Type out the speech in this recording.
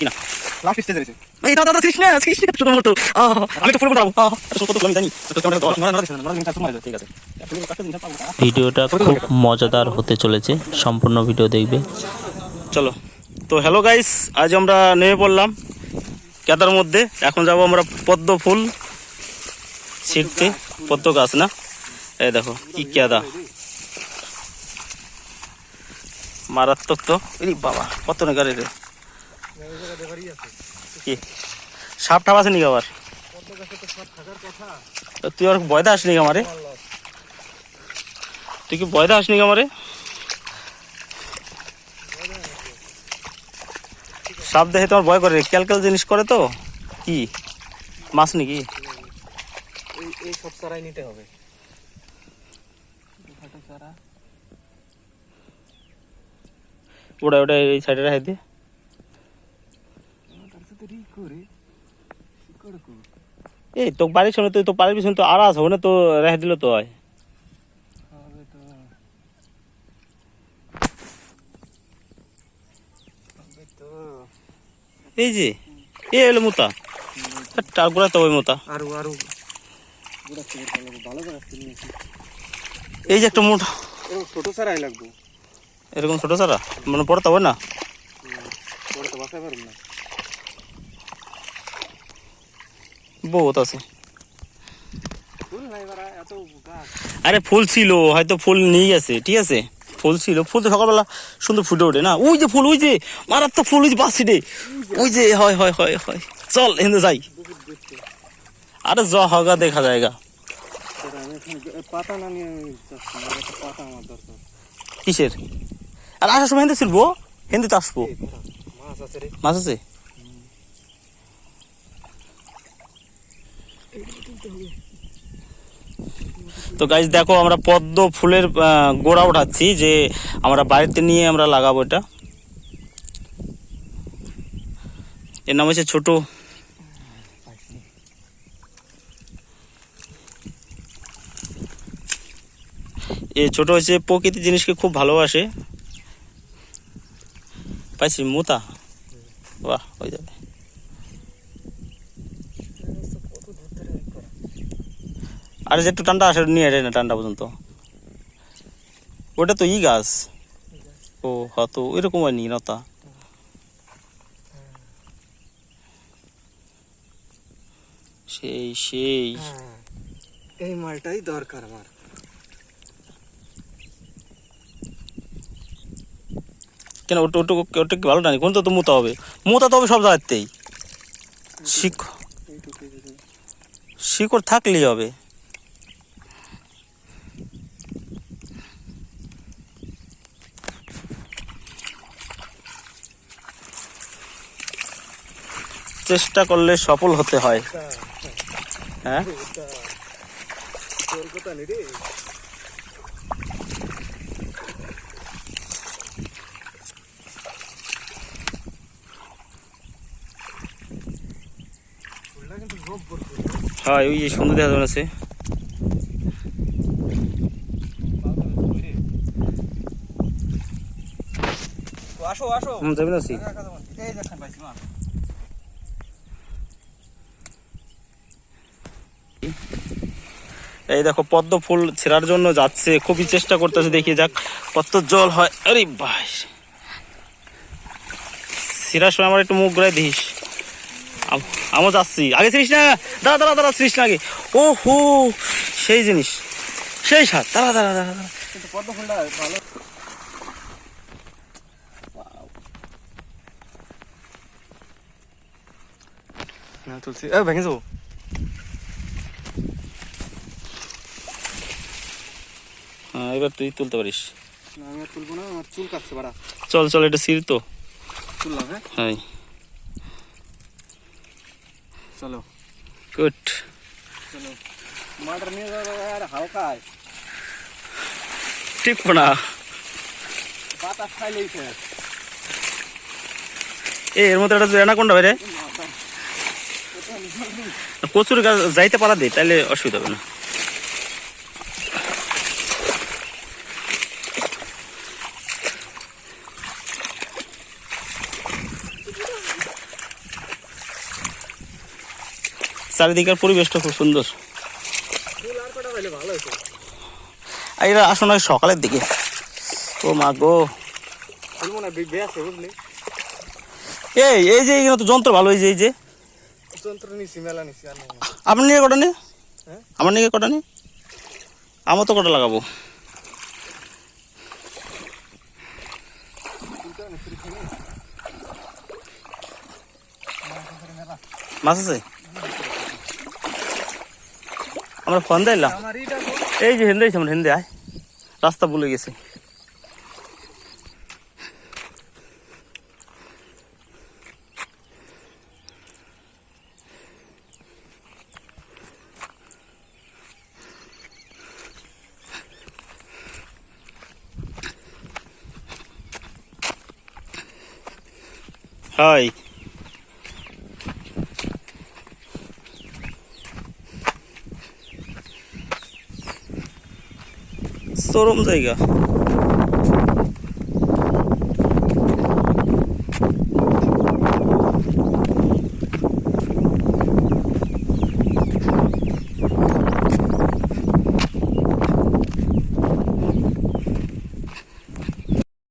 কিনা লাস্ট স্টেজে রয়েছে এই দাদা ছিস না ছোট মতো আমি তো পুরো যাবো কত আমি জানি ঠিক আছে ভিডিওটা খুব মজাদার হতে চলেছে, সম্পূর্ণ ভিডিও দেখবে। চলো তো হ্যালো গাইস, আজ আমরা নেমে পড়লাম কেদার মধ্যে। এখন যাব আমরা পদ্ম ফুল ছিঁড়তে। পদ্ম গাছ না, এই দেখো কি কেদা, মারাত্মক তো। এই বাবা কত না গাড়ি রে, কি সাপ ঠাপ আছে নাকি আবার? তুই আর বয়দা আসনি আমারে, তুই কি বয়দা আসনি আমারে? সাপ দেখে তোমার ভয় করে, ক্যালক্যাল জিনিস করে তো। কি মাছ নাকি? এই সব চারাই নিতে হবে। ওটা ওটা এই সাইডে রাখে দে। এই তো বাড়ির সামনে, তুই তো বাড়ির পিছনে তো আর আছে না, তো রেখে দিল তো হয়। এই যে এ এলো মোতা, টাকুরা তো ওই মোতা। আরো আরো ভালো করে এই যে একটা মোটা ছোট চারাই লাগবে, এরকম ছোট সারা মানে পড়তে হবে না, পরে তো বাঁচাই পারব না। বহুত আছে। ফুল নাই বারা, এত গাছ। আরে ফুল ছিল, হয়তো ফুল নিয়ে গেছে, ঠিক আছে ফুল ছিল। ফুল তো সকালবেলা সুন্দর ফুটে ওঠে না। ওই যে ফুল, ওই যে মারাত্মক ফুল, ওই যে পাচ্ছি রে, ওই যে হয় হয় হয় হয়। চল এখানে যাই। আরে জ হগা দেখা যায়গা। পাতা না নিয়ে পাতা আমার দরকার। কিসের? আর আসার সময় হেঁদে ছিলবো, হেঁদে তো আসবো। মাছ আছে রে, মাছ আছে। তো গাইস দেখো, আমরা পদ্ম ফুলের গোড়া উঠাচ্ছি, যে আমরা বাড়িতে নিয়ে আমরা লাগাবো। এটা এর নাম হচ্ছে ছোট। এ ছোট হচ্ছে, প্রকৃতির জিনিসকে খুব ভালোবাসে। পাইছি মোতা, বাহ হয়ে যাবে। আরে যে একটু ঠান্ডা আসে নিয়ে না, ঠান্ডা পর্যন্ত। ওটা তো ই গাছ, ও হয়তো এরকম হয়নি নতা। সেই সেই এই মালটাই দরকার আমার। কেন ওটা ওটা ওটা কি ভালো না? কোন তো মোতা হবে, মোতা তো হবে সব জায়গাতেই। শিকড় থাকলেই হবে। চেষ্টা করলে সফল হতে হয়। হ্যাঁ হয়, ওই যে সুন্দর দেখা যাচ্ছে। আসো আসো, যাবে না সি। এই দেখেন পাইছি মাছ। এই দেখো পদ্ম ফুল ছেঁড়ার জন্য যাচ্ছে, খুবই চেষ্টা করতেছে, দেখি যাক কত জল হয়। আরে ভাই ছেঁড়ার সময় আমার একটু মুখ ঘুরাই দিস। আমিও যাচ্ছি, আগে ছিলিস না, দাঁড়া দাঁড়া দাঁড়া, ছিলিস না আগে। ও হো সেই জিনিস, সেই স্বাদ। দাঁড়া দাঁড়া দাঁড়া দাঁড়া, কিন্তু পদ্ম ফুলটা ভালো না। তুলছি এ ভেঙে যাবো। হ্যাঁ এবার তুই তুলতে পারিস। না আমি আর তুলবো না, আমার চুল কাটছে বাড়া। চল চল, এটা ছিঁড় তো। তুললাম হ্যাঁ, হ্যাঁ চলো গুড। চলো মাটার নিয়ে যাবো আর হালকায় ঠিক না, বাতাস খাইলেই শেষ। এর মধ্যে একটা অ্যানাকোন্ডা বাইরে, কচুর গাছ যাইতে পারা দে, তাহলে অসুবিধা হবে না। চারিদিকের পরিবেশটা খুব সুন্দর। ফুল আর কটা পাইলে ভালো হতো। আর এরা আসুন আগে সকালের দিকে। ও মা গো, ফুল মনে হয় বিবে আছে বুঝলি। এই যে এখানে তো যন্ত্র ভালো, এই যে যন্ত্র নিছি মেলা নিছি আর নেই। আপনার নিয়ে কটা নে, হ্যাঁ? আমার নিয়ে কটা নে, আমার তো কটা লাগাবো। মাছ আছে, আমরা ফোন দিলাম। আমার এইটা এই যে হেন্দে আমার হেন্দে আয়, রাস্তা ভুলে গেছে। হাই, চরম জায়গা।